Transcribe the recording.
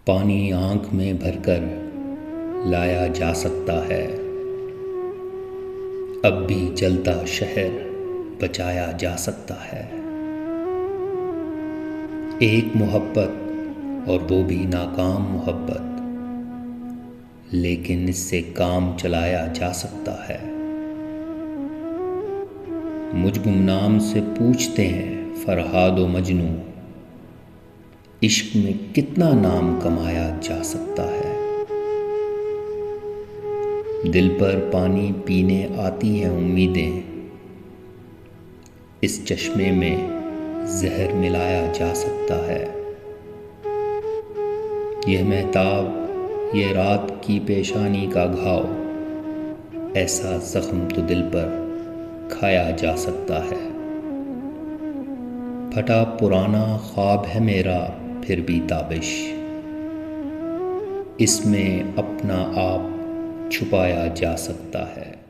पानी आंख में भरकर लाया जा सकता है। अब भी जलता शहर बचाया जा सकता है। एक मोहब्बत और वो भी नाकाम मोहब्बत, लेकिन इससे काम चलाया जा सकता है। मुझ गुमनाम से पूछते हैं फरहाद व मजनू, इश्क में कितना नाम कमाया जा सकता है। दिल पर पानी पीने आती हैं उम्मीदें, इस चश्मे में जहर मिलाया जा सकता है। यह महताब ये रात की पेशानी का घाव, ऐसा जख्म तो दिल पर खाया जा सकता है। फटा पुराना ख्वाब है मेरा फिर भी ताबिश, इसमें अपना आप छुपाया जा सकता है।